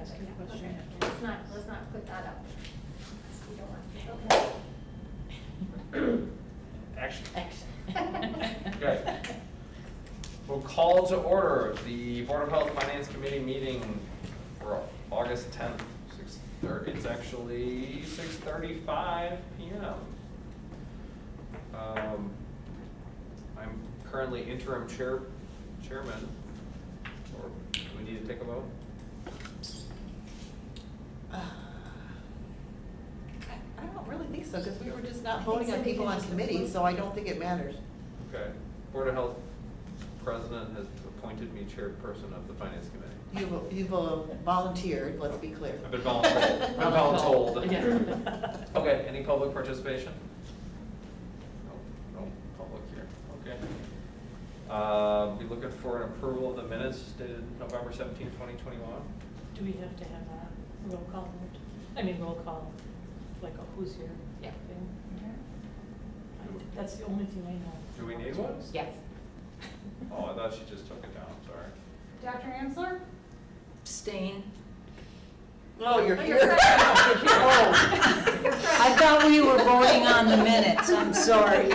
ask you a question? Okay. Let's not put that up. We don't want, okay. Action. Excellent. Okay. We'll call to order the Board of Health Finance Committee meeting for August 10th, 6:30. It's actually 6:35 p.m. I'm currently interim chairman. Or do we need to take a vote? I don't really think so, because we were just not voting on people on committees, so I don't think it matters. Okay. Board of Health President has appointed me chairperson of the Finance Committee. You've volunteered, let's be clear. I've been voluntold. I've been voluntold. Yeah. Okay, any public participation? No public here, okay. Be looking for an approval of the minutes dated November 17, 2021. Do we have to have a roll call vote? I mean, roll call, like a who's here Yeah. thing? That's the only thing I know. Do we need one? Yes. Oh, I thought she just took it down, sorry. Dr. Ansler? Abstain. Oh, you're Oh, here. you're present. Oh. I thought we were voting on the minutes, I'm sorry.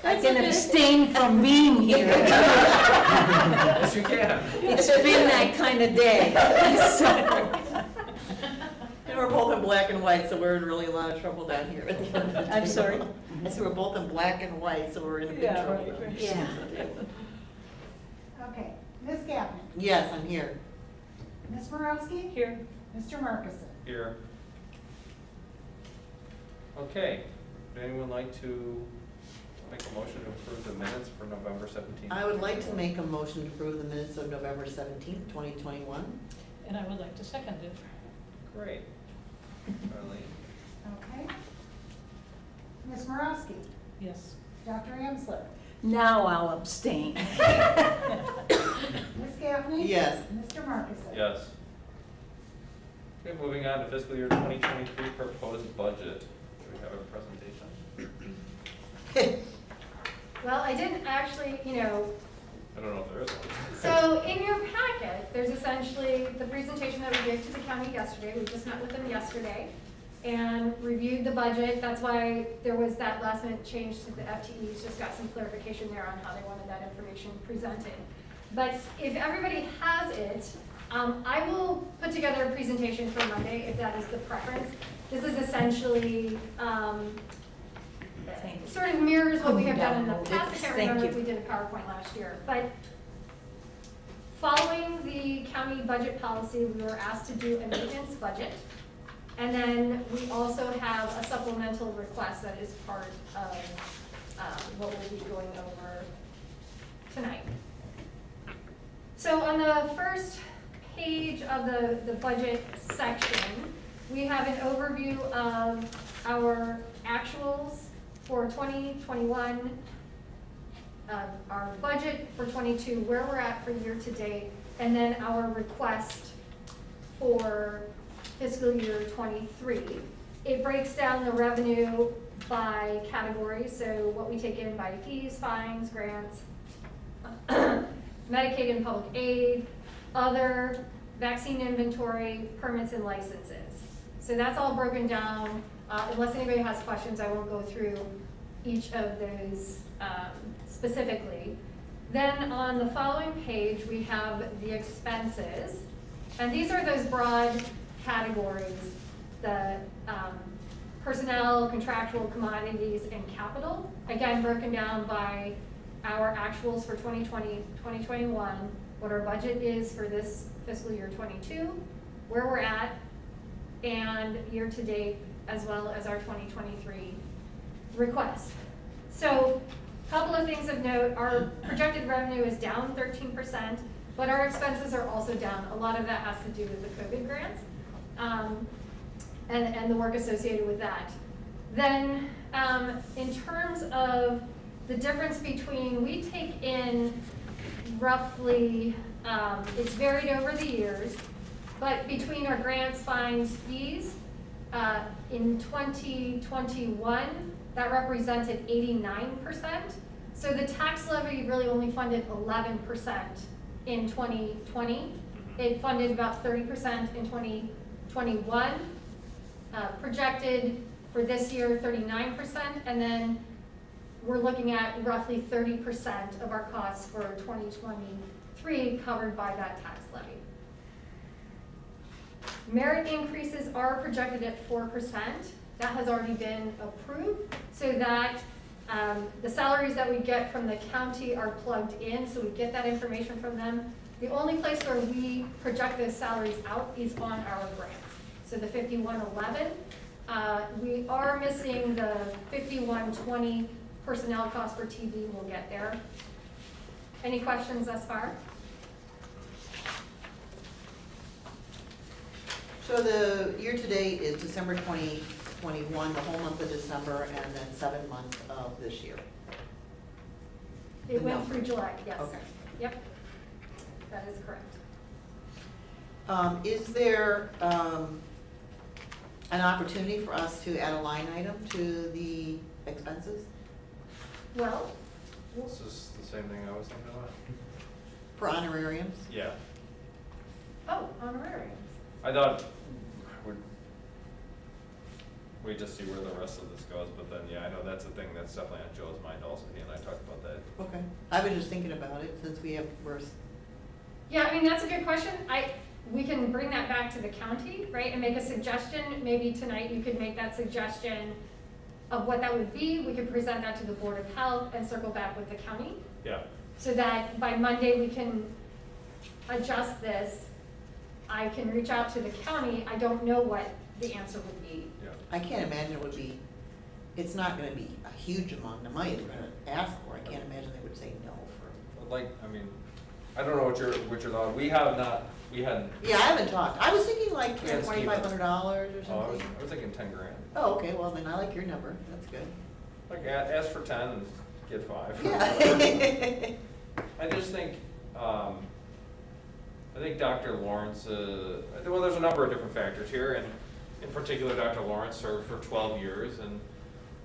I can abstain from being here. Yes, you can. It's been that kind of day. And we're both in black and white, so we're in really a lot of trouble down here at the end of the I'm day. sorry? I said we're both in black and white, so we're in a big Yeah, trouble. right, right. Yeah. Okay. Ms. Gaffney? Yes, I'm here. Ms. Borowski? Here. Mr. Markison? Here. Okay, would anyone like to make a motion to approve the minutes for November 17th? I would like to make a motion to approve the minutes of November 17th, 2021. And I would like to second it. Great. Arlene? Okay. Ms. Borowski? Yes. Dr. Ansler? Now I'll abstain. Ms. Gaffney? Yes. Mr. Markison? Yes. Okay, moving on to fiscal year 2023 proposed budget. Do we have a presentation? Well, I didn't actually, I don't know if there is one. so in your packet, there's essentially the presentation that we gave to the county yesterday. We just met with them yesterday and reviewed the budget. That's why there was that last minute change to the FTEs, just got some clarification there on how they wanted that information presented. But if everybody has it, I will put together a presentation for Monday if that is the preference. This is essentially, sort of mirrors what we have done in the past. I can't remember if we did a PowerPoint last year, but following the county budget policy, we were asked to do a maintenance budget. And then we also have a supplemental request that is part of what we'll be going over tonight. So on the first page of the budget section, we have an overview of our actuals for 2021, our budget for 22, where we're at for year to date, and then our request for fiscal year 23. It breaks down the revenue by categories, so what we take in by fees, fines, grants, Medicaid and public aid, other, vaccine inventory, permits and licenses. So that's all broken down. Unless anybody has questions, I won't go through each of those specifically. Then on the following page, we have the expenses. And these are those broad categories, the personnel, contractual, commodities, and capital. Again, broken down by our actuals for 2020, 2021, what our budget is for this fiscal year 22, where we're at, and year to date, as well as our 2023 request. So a couple of things of note, our projected revenue is down 13%, but our expenses are also down. A lot of that has to do with the COVID grants and the work associated with that. Then in terms of the difference between, we take in roughly, it's varied over the years, but between our grants, fines, fees, in 2021, that represented 89%. So the tax levy really only funded 11% in 2020. It funded about 30% in 2021, projected for this year 39%, and then we're looking at roughly 30% of our costs for 2023 covered by that tax levy. Merit increases are projected at 4%. That has already been approved, so that the salaries that we get from the county are plugged in, so we get that information from them. The only place where we project those salaries out is on our grants. So the 5111, we are missing the 5120 personnel cost for TV, we'll get there. Any questions thus far? So the year-to-date is December 2021, the whole month of December, and then 7 months of this year. It went No. through July, yes. Okay. Yep, that is correct. Is there an opportunity for us to add a line item to the expenses Well, This is the same thing I was thinking about. for honorariums? Yeah, oh, honorariums. I thought we just see where the rest of this goes, but then, yeah, I know that's a thing that's definitely on Joe's mind also, he and I talked about that. Okay, I was just thinking about it since we're Yeah, I mean, that's a good question. We can bring that back to the county, right, and make a suggestion. Maybe tonight you could make that suggestion of what that would be. We could present that to the Board of Health and circle back with the county. Yeah, So that by Monday we can adjust this. I can reach out to the county. I don't know what the answer would be. yeah. I can't imagine it would be, it's not gonna be a huge amount of money they're gonna ask for. I can't imagine they would say no for. Like, I mean, I don't know what your thought, we hadn't, Yeah, I haven't talked. I was thinking like We had Stephen. $2,500 or oh, something. I was thinking 10 grand. Oh, okay, well then I like your number. That's good. Like, ask for 10 and get 5. Yeah. I just think, I think Dr. Lawrence, well, there's a number of different factors here, and in particular, Dr. Lawrence served for 12 years, and,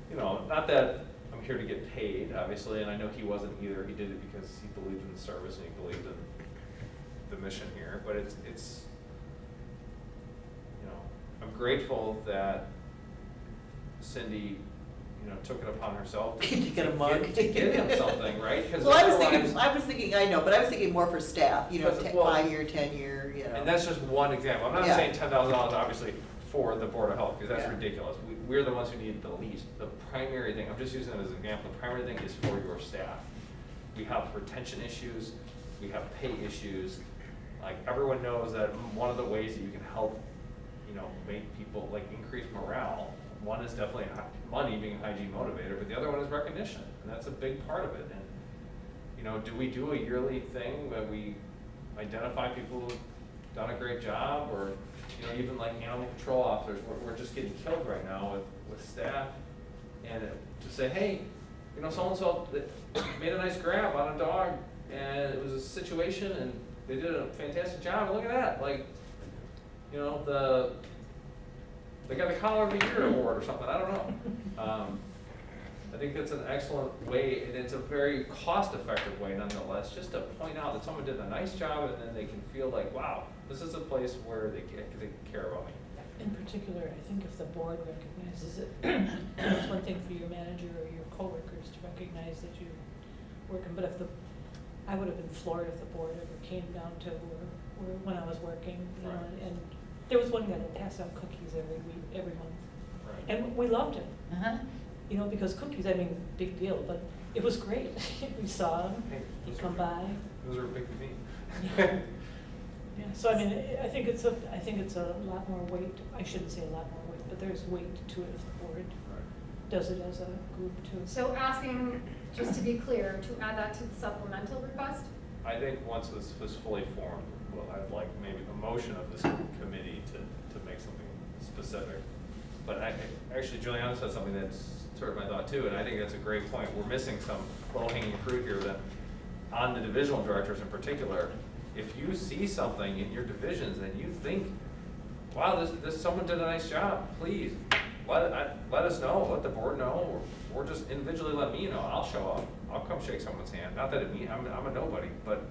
you know, not that I'm here to get paid, obviously, and I know he wasn't either. He did it because he believed in the service and he believed in the mission here, but it's, you know, I'm grateful that Cindy, you know, took it upon herself To get a mug. to get him something, right? 'Cause Well, I was otherwise- thinking, I know, but I was thinking more for staff, you know, Because, well, 5-year, 10-year, you know. And that's just one example. I'm not Yeah. saying $10,000 obviously for the Board of Health, because that's Yeah. ridiculous. We're the ones who need the least. The primary thing, I'm just using it as an example, the primary thing is for your staff. We have retention issues, we have pay issues. Like, everyone knows that one of the ways that you can help, you know, make people, like, increase morale, one is definitely money, being a hygiene motivator, but the other one is recognition, and that's a big part of it. And, you know, do we do a yearly thing where we identify people who've done a great job, or, you know, even like animal control officers, we're just getting killed right now with staff, and to say, hey, you know, so-and-so made a nice grab on a dog, and it was a situation, and they did a fantastic job, and look at that, like, you know, they got the Collar of the Year award or something, I don't know. I think that's an excellent way, and it's a very cost-effective way nonetheless, just to point out that someone did a nice job, and then they can feel like, wow, this is a place where they care about me. In particular, I think if the board recognizes it, it's one thing for your manager or your coworkers to recognize that you're working, but I would have been floored if the board ever came down to where when I was working, you know, Right. and there was one guy that passed out cookies every month. Right. And we loved him, Uh-huh. you know, because cookies, I mean, big deal, but it was great. We saw him, Hey, he'd those come are- by. Those are big to me. Yeah, so I mean, I think it's a lot more weight, I shouldn't say a lot more weight, but there's weight to it if the board does it as a group too. So asking, just to be clear, to add that to the supplemental request? I think once this was fully formed, well, I'd like maybe a motion of this committee to make something specific. But actually, Juliana said something that's sort of my thought too, and I think that's a great point. We're missing some low-hanging fruit here that, on the divisional directors in particular, if you see something in your divisions and you think, wow, this someone did a nice job, please, let us know, let the board know, or just individually let me know. I'll show up. I'll come shake someone's hand. Not that I'm a nobody, but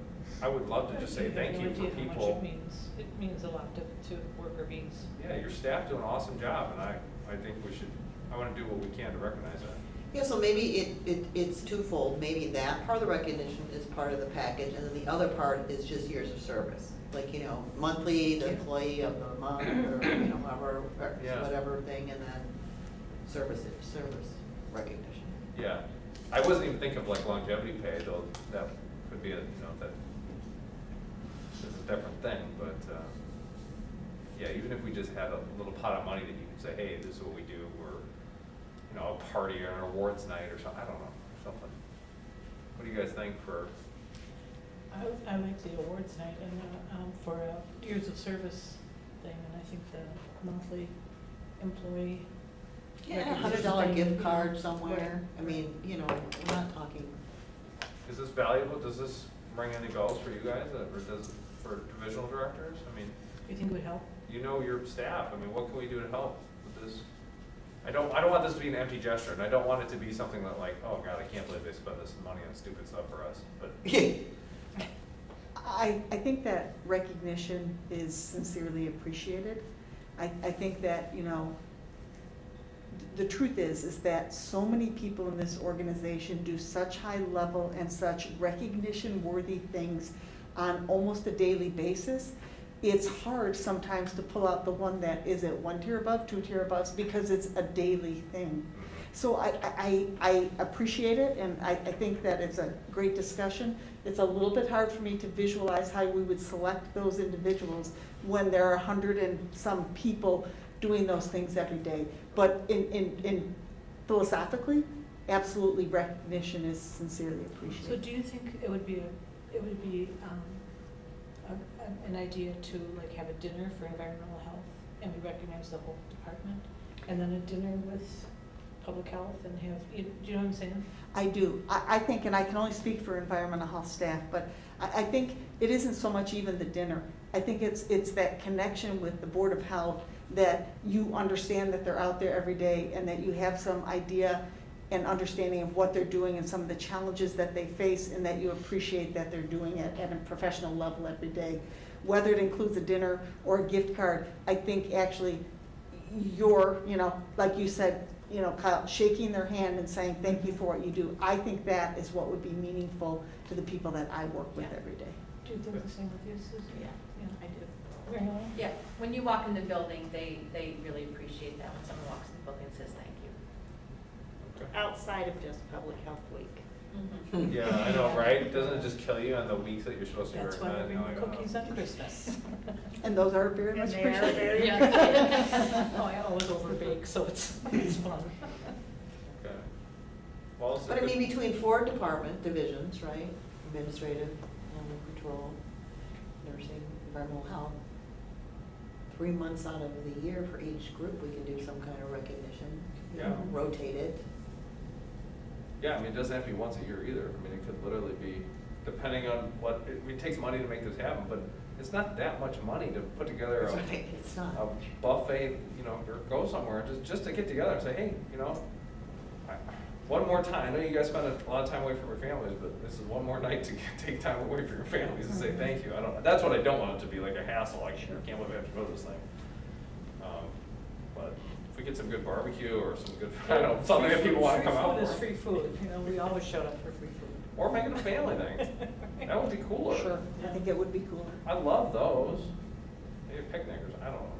I would love to just say thank you for have no idea how much people. it means a lot to worker bees. Yeah, your staff do an awesome job, and I think I wanna do what we can to recognize that. Yeah, so maybe it's twofold. Maybe that part of the recognition is part of the package, and then the other part is just years of service. Like, monthly, the employee of the month, or, however, or Yeah. whatever thing, and then service recognition. Yeah, I wasn't even thinking of like longevity pay, though, that could be that is a different thing, but, yeah, even if we just had a little pot of money that you could say, hey, this is what we do, we're, a party or an awards night or something, I don't know, something. What do you guys think for, I like the awards night and, for a years of service thing, and I think the monthly employee. Yeah, recognition $100 thing, gift card somewhere. Right. I mean, we're not talking. is this valuable, does this bring any goals for you guys, or does, for divisional directors? I mean, You think it would help? you know your staff, I mean, what can we do to help with this? I don't want this to be an empty gesture, and I don't want it to be something that like, oh God, I can't believe they spend this money on stupid stuff for us, but. I think that recognition is sincerely appreciated. I think that, the truth is that so many people in this organization do such high level and such recognition worthy things on almost a daily basis. It's hard sometimes to pull out the one that is at 1 tier above, 2 tier above, because it's a daily thing. So I appreciate it, and I think that it's a great discussion. It's a little bit hard for me to visualize how we would select those individuals when there are 100 and some people doing those things every day. But in philosophically, absolutely recognition is sincerely So appreciated. do you think it would be an idea to like have a dinner for environmental health, and we recognize the whole department, and then a dinner with public health, and have, do you know what I'm saying? I do. I think, and I can only speak for environmental health staff, but I think it isn't so much even the dinner. I think it's that connection with the Board of Health, that you understand that they're out there every day, and that you have some idea and understanding of what they're doing and some of the challenges that they face, and that you appreciate that they're doing it at a professional level every day. Whether it includes a dinner or a gift card, I think actually like you said, Kyle, shaking their hand and saying thank you for what you do, I think that is what would be meaningful to the people that I work with every day. Do you think the same with you, Susan? Yeah. Yeah, I do. Mary Ellen? Yeah, when you walk in the building, they really appreciate that when someone walks in the building and says thank you. Outside of just Public Health Week. Yeah, I know, right? Doesn't it just kill you on the weeks that you're supposed to be That's why recommending? we bring cookies on Christmas. And those are very much And they are appreciated. very- Oh, I always overbake, so it's fun. Okay. Well, it's a But I good- mean, between 4 divisions, right? Administrative, animal control, nursing, environmental health. 3 months out of the year for each group, we can do some kind of recognition. Yeah. Rotate it. Yeah, I mean, it doesn't have to be once a year either. I mean, it could literally be, depending on it takes money to make this happen, but it's not that much money to put together It's not. a buffet, or go somewhere, just to get together and say, hey, one more time. I know you guys spend a lot of time away from your families, but this is one more night to take time away from your families and say thank you. That's what I don't want it to be, like a hassle, like, I can't believe I have to go to this thing. But if we get some good barbecue or some good, something that people want to come out Free food for. is free food, we always showed up for free food. Or make it a family thing. That would be cooler. Sure, I think it would be cooler. I love those. Maybe picnickers, I don't know.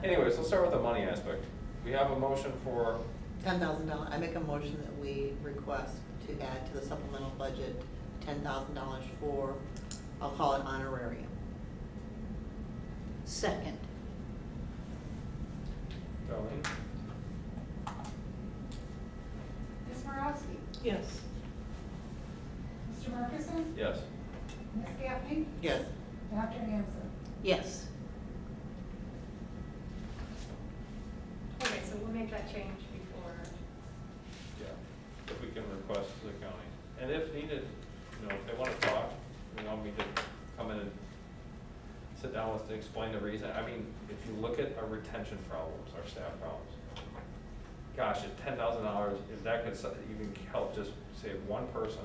Anyways, let's start with the money aspect. We have a motion for, $10,000. I make a motion that we request to add to the supplemental budget $10,000 for, I'll call it honorarium. Second. Darlene? Ms. Morosky? Yes. Mr. Markison? Yes. Ms. Gaffney? Yes. Dr. Hamson? Yes. Okay, so we'll make that change before. Yeah. If we can request to the county. And if needed, if they want to talk, they want me to come in and sit down with to explain the reason. I mean, if you look at our retention problems, our staff problems, gosh, at $10,000, if that could even help just save one person,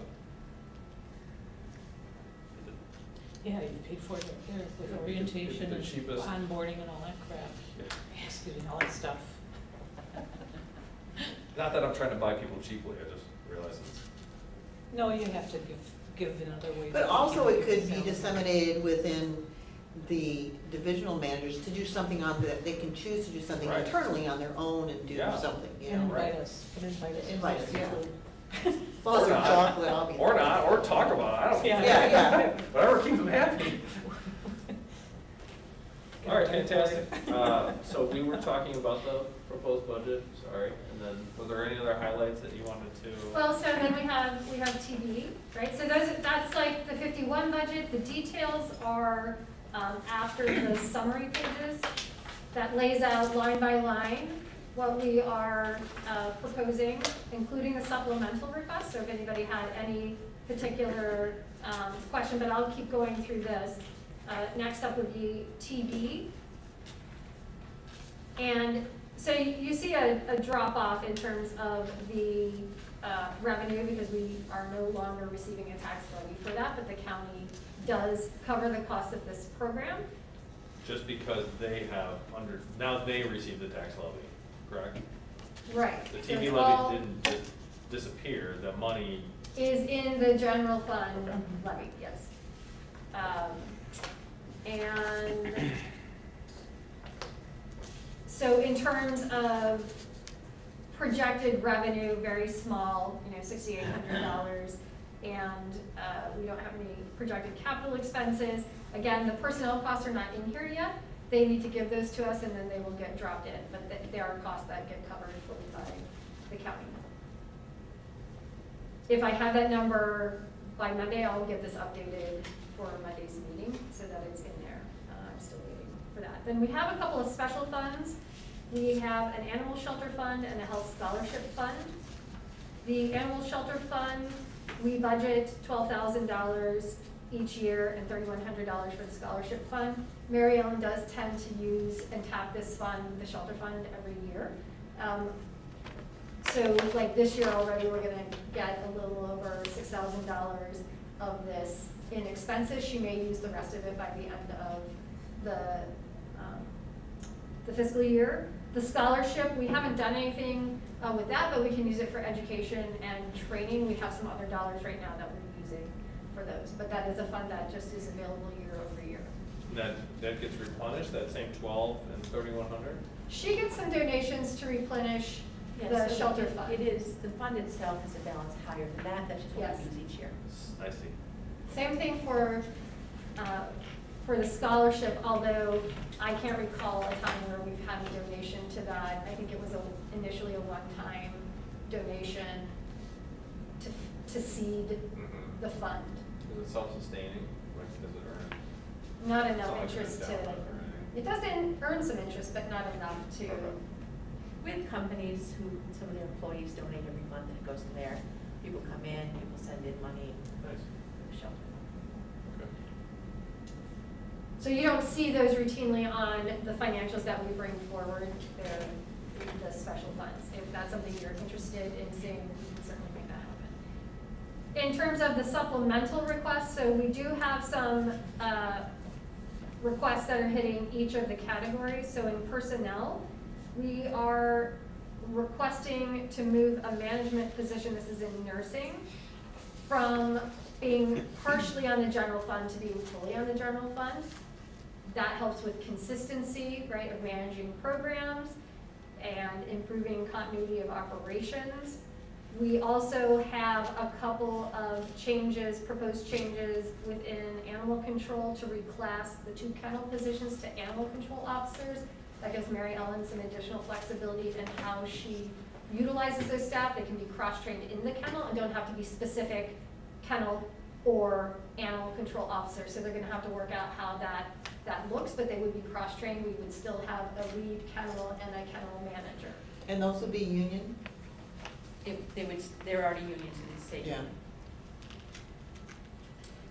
Yeah, you pay for it there with Yeah, orientation the and cheapest. onboarding and all that crap. Excuse me, all that stuff. Not that I'm trying to buy people cheaply, I just realize it's. No, you have to give in other ways. But also it could be Sales. disseminated within the divisional managers to do something on that, they can choose to do something Right. internally on their own and do Yeah. something, you And know? right. invite us, and invite us. Invite us, yeah. Food. As long as Or they're not. chocolate, I'll be. Or not, or talk about it, I don't Yeah. care. Yeah, yeah. Whatever keeps them happy. All right, fantastic. So we were talking about the proposed budget, sorry, and then was there any other highlights that you wanted to? Well, so then we have TV, right? So that's like the 51 budget. The details are after the summary pages that lays out line by line what we are proposing, including the supplemental request. So if anybody had any particular question, but I'll keep going through this. Next up would be TV. And so you see a drop off in terms of the revenue because we are no longer receiving a tax levy for that, but the county does cover the cost of this program. Just because they have now they receive the tax levy, correct? Right. The So TV it's all levy didn't disappear, the money, is in the general fund Okay. levy, yes. And so in terms of projected revenue, very small, $6,800, and we don't have any projected capital expenses. Again, the personnel costs are not in here yet. They need to give those to us and then they will get dropped in, but there are costs that get covered fully by the county. If I have that number by Monday, I'll get this updated for Monday's meeting so that it's in there. I'm still waiting for that. Then we have a couple of special funds. We have an animal shelter fund and a health scholarship fund. The animal shelter fund, we budget $12,000 each year and $3,100 for the scholarship fund. Mary Ellen does tend to use and tap this fund, the shelter fund, every year. So like this year already, we're gonna get a little over $6,000 of this in expenses. She may use the rest of it by the end of the fiscal year. The scholarship, we haven't done anything with that, but we can use it for education and training. We have some other dollars right now that we're using for those, but that is a fund that just is available year over year. that gets replenished, that same 12 and 3,100? She gets some donations to replenish Yes, the so shelter fund. It is, the fund itself has a balance higher than that, that's just what Yes. we use each year. I see. Same thing for the scholarship, although I can't recall a time where we've had a donation to that. I think it was initially a one-time donation to seed Mhm. the fund. Is it self-sustaining, like, does it earn? Not It's enough not like interest it's to, down or anything. it doesn't earn some interest, but not enough to, Okay. With companies who, some of their employees donate every month and it goes in there, people come in, people send in money Nice, for the shelter. okay. so you don't see those routinely on the financials that we bring forward. They're the special funds. If that's something you're interested in seeing, we can certainly make that happen. In terms of the supplemental requests, so we do have some requests that are hitting each of the categories. So in personnel, we are requesting to move a management position, this is in nursing, from being partially on the general fund to being fully on the general fund. That helps with consistency, right, of managing programs and improving continuity of operations. We also have a couple of changes, proposed changes within animal control to reclass the 2 kennel positions to animal control officers. That gives Mary Ellen some additional flexibility in how she utilizes those staff. They can be cross-trained in the kennel and don't have to be specific kennel or animal control officers. So they're gonna have to work out how that looks, but they would be cross-trained. We would still have a lead kennel and a kennel manager. And those will be union? They're already unions in the state. Yeah.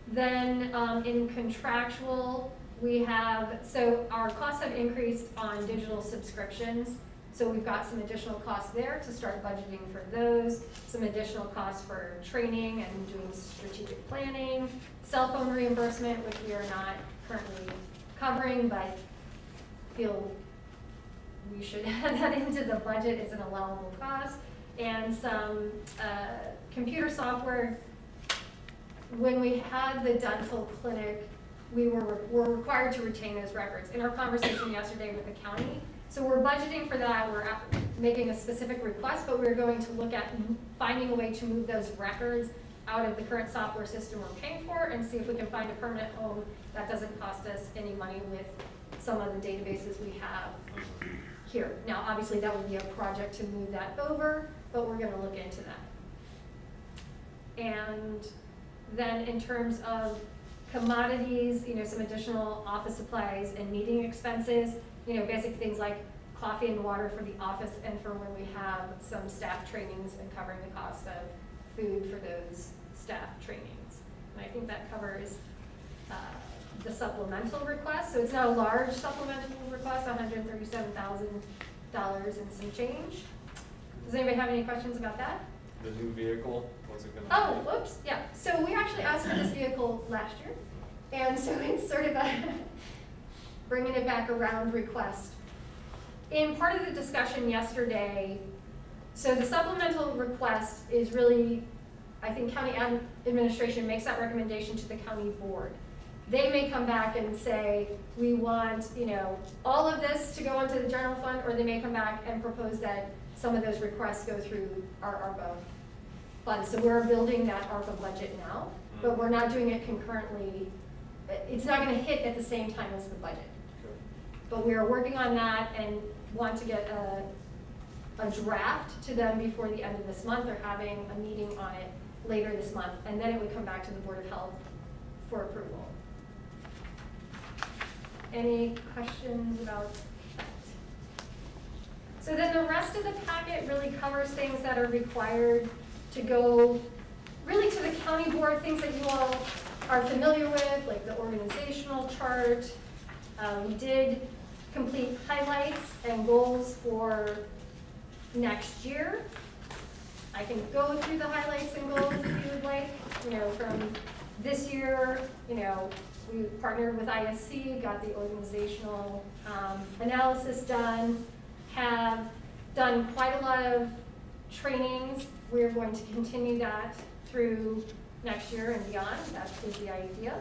Then in contractual, we have, so our costs have increased on digital subscriptions. So we've got some additional costs there to start budgeting for those, some additional costs for training and doing strategic planning, cell phone reimbursement, which we are not currently covering, but feel we should add that into the budget as an allowable cost, and some computer software. When we had the dental clinic, we were required to retain those records. In our conversation yesterday with the county, so we're budgeting for that, we're making a specific request, but we're going to look at finding a way to move those records out of the current software system we're paying for and see if we can find a permanent home that doesn't cost us any money with some of the databases we have here. Now, obviously, that would be a project to move that over, but we're gonna look into that. And then in terms of commodities, some additional office supplies and meeting expenses, basic things like coffee and water for the office and for when we have some staff trainings and covering the cost of food for those staff trainings. And I think that covers the supplemental request. So it's not a large supplemental request, $137,000 and some change. Does anybody have any questions about that? The new vehicle, what's it gonna Oh, be? whoops, yeah. So we actually asked for this vehicle last year. And so it's sort of a bringing it back around request. In part of the discussion yesterday, so the supplemental request is really, I think county administration makes that recommendation to the county board. They may come back and say, we want, all of this to go into the general fund, or they may come back and propose that some of those requests go through our ARPA fund. So we're building that ARPA budget now, but we're not doing it concurrently. It's not gonna hit at the same time as the budget. But we are working on that and want to get a draft to them before the end of this month. They're having a meeting on it later this month, and then it would come back to the Board of Health for approval. Any questions about that? So then the rest of the packet really covers things that are required to go really to the county board, things that you all are familiar with, like the organizational chart. We did complete highlights and goals for next year. I can go through the highlights and goals if you would like. From this year, we partnered with ISC, got the organizational analysis done, have done quite a lot of trainings. We're going to continue that through next year and beyond. That is the idea.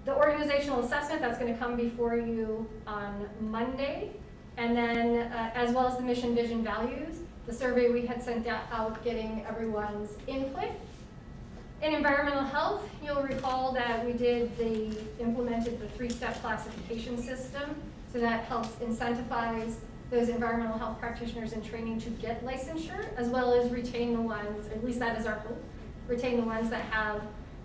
The organizational assessment, that's going to come before you on Monday. And then as well as the mission, vision, values, the survey we had sent out getting everyone's input. In environmental health, you'll recall that we implemented the 3-step classification system. So that helps incentivize those environmental health practitioners in training to get licensure, as well as retain the ones, at least that is our hope, retain the ones that have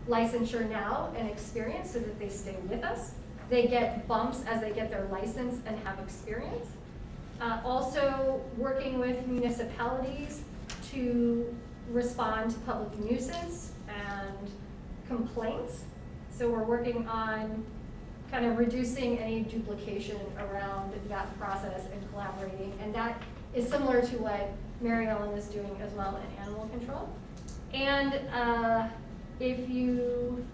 licensure now and experience so that they stay with us. They get bumps as they get their license and have experience. Also working with municipalities to respond to public nuisance and complaints. So we're working on kind of reducing any duplication around that process and collaborating. And that is similar to what Mary Ellen is doing as well in animal control. And if you,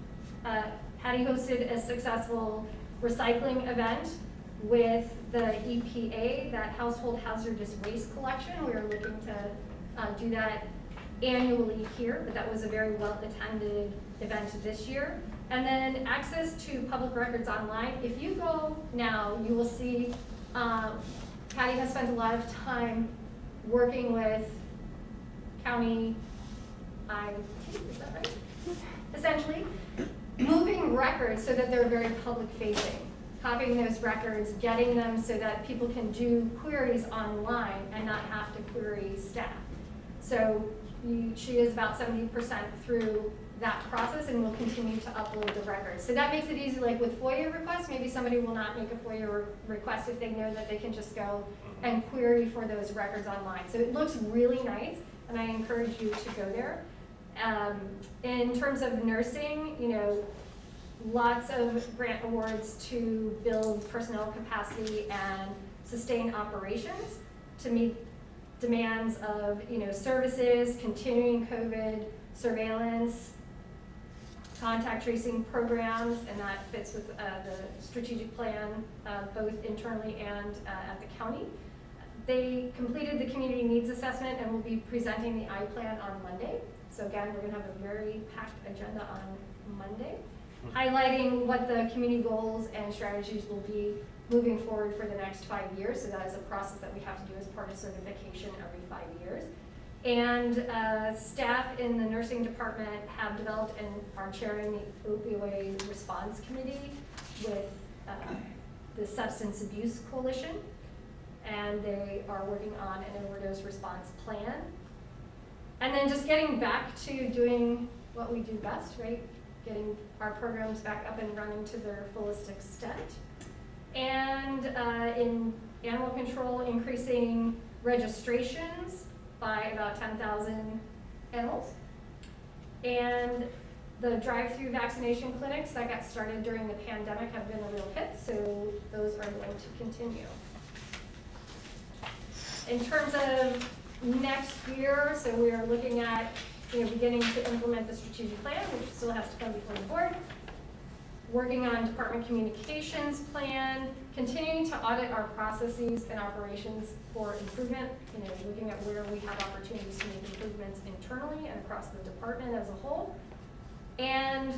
Hattie hosted a successful recycling event with the EPA, that household hazardous waste collection. We are looking to do that annually here, but that was a very well-attended event this year. And then access to public records online. If you go now, you will see Patty has spent a lot of time working with county IT, is that right? Essentially, moving records so that they're very public facing. Copying those records, getting them so that people can do queries online and not have to query staff. So she is about 70% through that process and will continue to upload the records. So that makes it easy, like with FOIA requests, maybe somebody will not make a FOIA request if they know that they can just go and query for those records online. So it looks really nice, and I encourage you to go there. In terms of nursing, lots of grant awards to build personnel capacity and sustain operations to meet demands of, services, continuing COVID surveillance, contact tracing programs, and that fits with the strategic plan, both internally and at the county. They completed the community needs assessment and will be presenting the I-Plan on Monday. So again, we're gonna have a very packed agenda on Monday, highlighting what the community goals and strategies will be moving forward for the next 5 years. So that is a process that we have to do as part of certification every 5 years. And staff in the nursing department have developed and are chairing the opioid response committee with the Substance Abuse Coalition. And they are working on an overdose response plan. And then just getting back to doing what we do best, right? Getting our programs back up and running to their fullest extent. And in animal control, increasing registrations by about 10,000 animals. And the drive-through vaccination clinics that got started during the pandemic have been a real hit, so those are going to continue. In terms of next year, so we are looking at beginning to implement the strategic plan, which still has to come before the board. Working on department communications plan, continuing to audit our processes and operations for improvement, looking at where we have opportunities to make improvements internally and across the department as a whole. And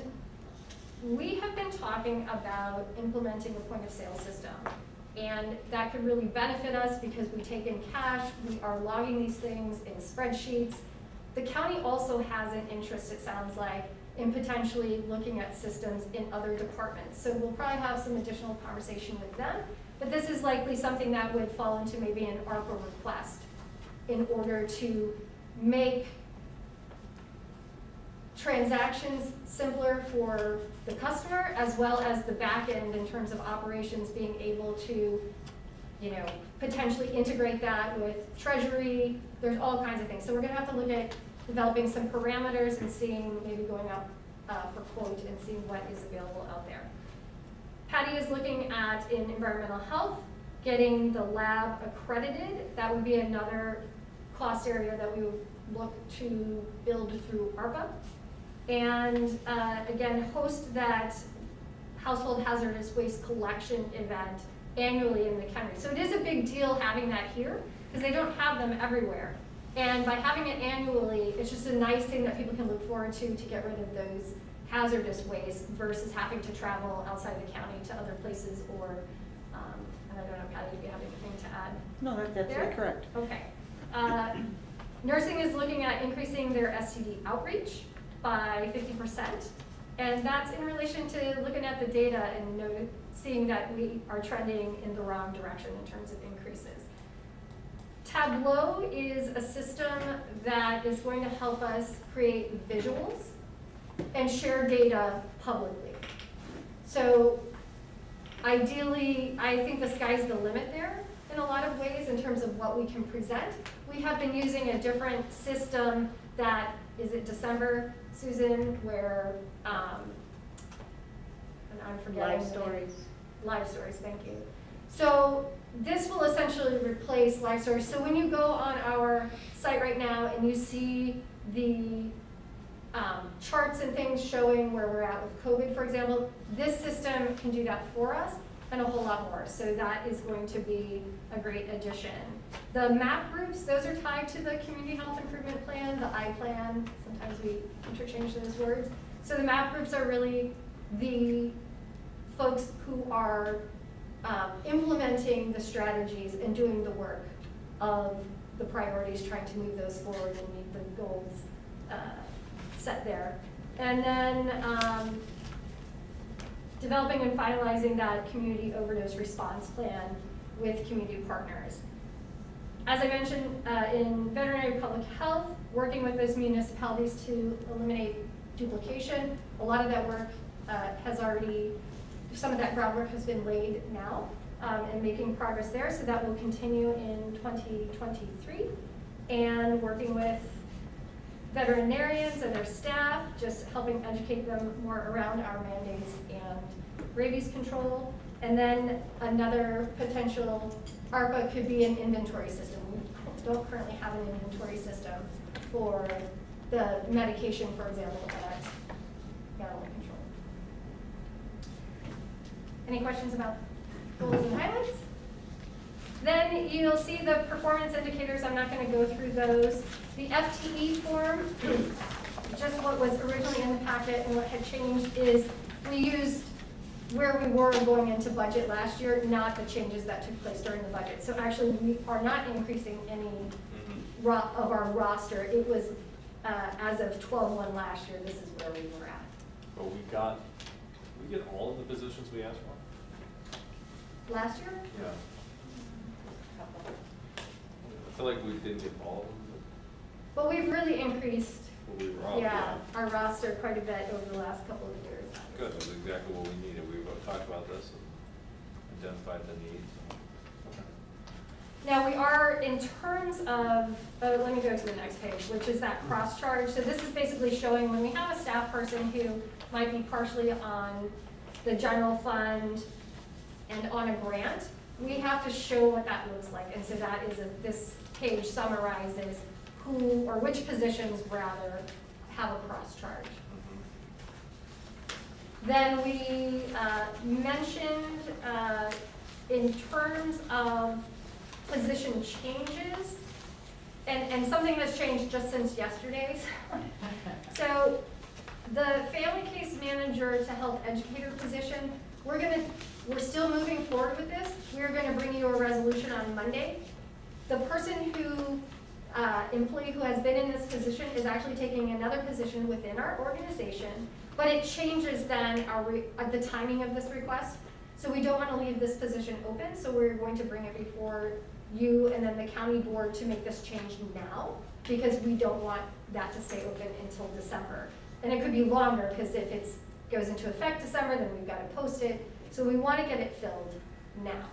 we have been talking about implementing a point of sale system. And that could really benefit us because we take in cash, we are logging these things in spreadsheets. The county also has an interest, it sounds like, in potentially looking at systems in other departments. So we'll probably have some additional conversation with them, but this is likely something that would fall into maybe an ARPA request in order to make transactions simpler for the customer, as well as the back end in terms of operations being able to, potentially integrate that with treasury. There's all kinds of things. So we're gonna have to look at developing some parameters and seeing, maybe going up for quote and seeing what is available out there. Patty is looking at, in environmental health, getting the lab accredited. That would be another cost area that we would look to build through ARPA. And again, host that household hazardous waste collection event annually in the county. So it is a big deal having that here, because they don't have them everywhere. And by having it annually, it's just a nice thing that people can look forward to get rid of those hazardous waste versus having to travel outside the county to other places or, and I don't know, Patty, if you have anything to add. No, that's absolutely correct. Okay. Nursing is looking at increasing their STD outreach by 50%. And that's in relation to looking at the data and seeing that we are trending in the wrong direction in terms of increases. Tableau is a system that is going to help us create visuals and share data publicly. So ideally, I think the sky's the limit there in a lot of ways in terms of what we can present. We have been using a different system that, is it December, Susan, where, and I'm forgetting. Live stories. Live stories, thank you. So this will essentially replace live stories. So when you go on our site right now and you see the charts and things showing where we're at with COVID, for example, this system can do that for us and a whole lot more. So that is going to be a great addition. The MAP groups, those are tied to the Community Health Improvement Plan, the I-Plan. Sometimes we interchange those words. So the MAP groups are really the folks who are implementing the strategies and doing the work of the priorities, trying to move those forward and meet the goals set there. And then developing and finalizing that community overdose response plan with community partners. As I mentioned, in veterinary public health, working with those municipalities to eliminate duplication. A lot of that work has already, some of that groundwork has been laid now and making progress there. So that will continue in 2023. And working with veterinarians and their staff, just helping educate them more around our mandates and rabies control. And then another potential ARPA could be an inventory system. We don't currently have an inventory system for the medication, for example, at animal control. Any questions about goals and highlights? Then you'll see the performance indicators. I'm not going to go through those. The FTE form, just what was originally in the packet and what had changed is we used where we were going into budget last year, not the changes that took place during the budget. So actually, we are not increasing any of our roster. It was as of 12/1 last year, this is where we were at. But we get all of the positions we asked for? Last year? Yeah. I feel like we didn't get all of them, But we've really increased, but we were up, yeah, our roster quite a bit over the last couple of years. Good, that's exactly what we needed. We've talked about this and identified the needs. Okay. Now we are, in terms of, let me go to the next page, which is that cross charge. So this is basically showing when we have a staff person who might be partially on the general fund and on a grant, we have to show what that looks like. And so that is, this page summarizes who, or which positions rather, have a cross charge. Then we mentioned in terms of position changes, and something that's changed just since yesterday's. So the family case manager to health educator position, we're still moving forward with this. We're gonna bring you a resolution on Monday. The person employee who has been in this position is actually taking another position within our organization, but it changes then the timing of this request. So we don't want to leave this position open, so we're going to bring it before you and then the county board to make this change now, because we don't want that to stay open until December. And it could be longer, because if it goes into effect December, then we've got to post it. So we want to get it filled now.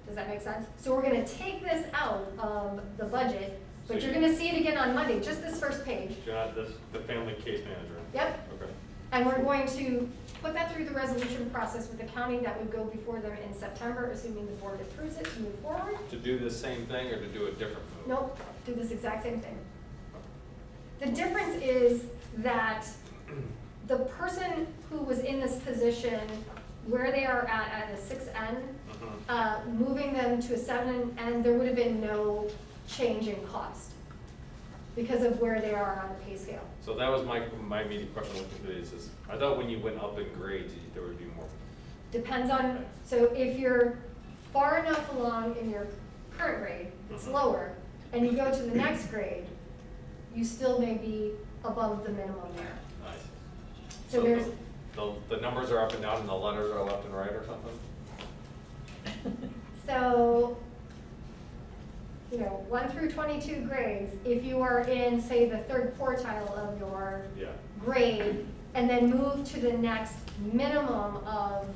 Does that make sense? So we're going to take this out of the budget, but So you're going to see it again on Monday, just this first page. Got this, the family case manager. Yep. Okay. And we're going to put that through the resolution process with the county. That would go before them in September, assuming the board approves it to move forward. To do the same thing or to do a different move? Nope, do this exact same thing. The difference is that the person who was in this position, where they are at a 6N, moving them to a 7N, there would have been no change in cost because of where they are on the pay scale. So that was my immediate question looking through this is, I thought when you went up in grades, there would be more. Depends on, so if you're far enough along in your current grade, it's lower, and you go to the next grade, you still may be above the minimum there. Nice. So there's, the numbers are up and down and the letters are left and right or something? so, 1 through 22 grades, if you are in, say, the third quartile of your Yeah. grade, and then move to the next minimum of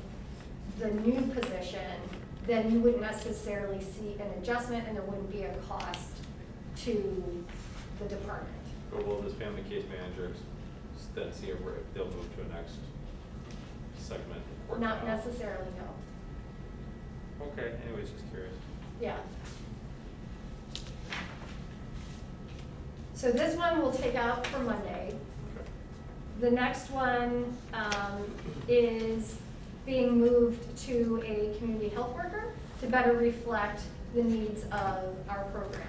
the new position, then you wouldn't necessarily see an adjustment and there wouldn't be a cost to the department. But will this family case manager then see if they'll move to a next segment? Or Not necessarily, no. Okay, anyways, just curious. Yeah. So this one we'll take out for Monday. Okay. The next one is being moved to a community health worker to better reflect the needs of our program.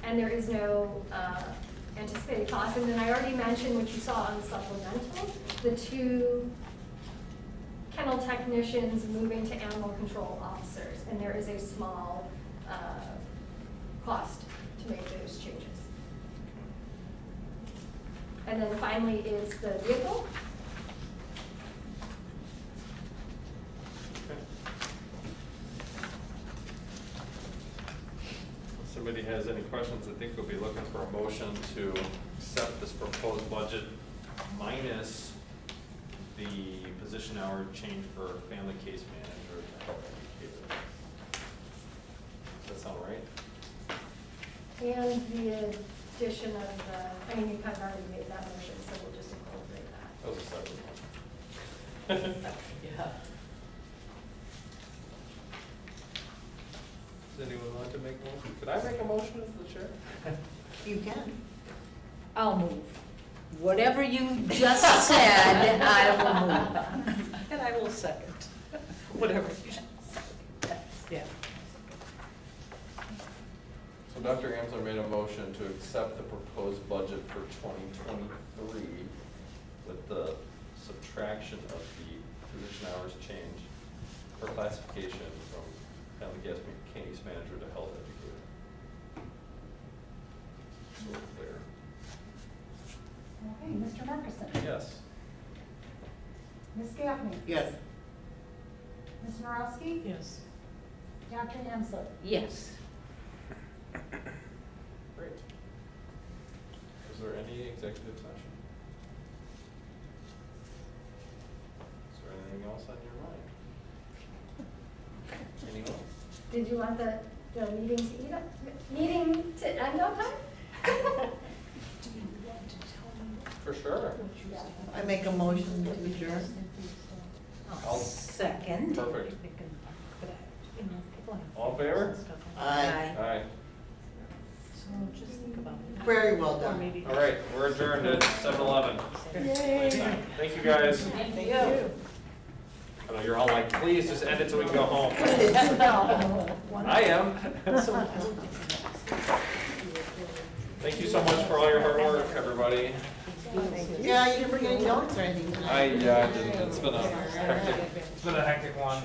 And there is no anticipated cost. And then I already mentioned what you saw on the supplemental, the 2 kennel technicians moving to animal control officers. And there is a small cost to make those changes. And then finally is the vehicle. Okay. If somebody has any questions, I think we'll be looking for a motion to accept this proposed budget minus the position hour change for family case manager. Does that sound right? And the addition of the, I mean, you kind of already made that motion, so we'll just incorporate that. That was a separate one. Yeah. Does anyone want to make a motion? Could I make a motion as the chair? You can. I'll move. Whatever you just said, I will move. And I will second, whatever you said. Yeah. So Dr. Amsler made a motion to accept the proposed budget for 2023 with the subtraction of the position hours change for classification from family case manager to health educator. So we're clear. Okay, Mr. Markison? Yes. Ms. Gaffney? Yes. Ms. Morowski? Yes. Dr. Amsler? Yes. Great. Is there any executive session? Is there anything else on your mind? Anyone? Did you want the meeting to end on time? Do you want to tell me For sure. what you said? I make a motion to adjourn. I'll- Second. Perfect. But I, you know, people have All in favor? and stuff. Aye. Aye. So just think about it. Very well Or done. maybe- All right, we're adjourned at 7:11. Yay. Thank you, guys. Thank you. I know you're all like, please just end it so we can go home. No. I am. So I don't think Thank you so much for all your hard work, everybody. Yeah, you didn't bring any donuts or anything tonight. I didn't. It's been a hectic one.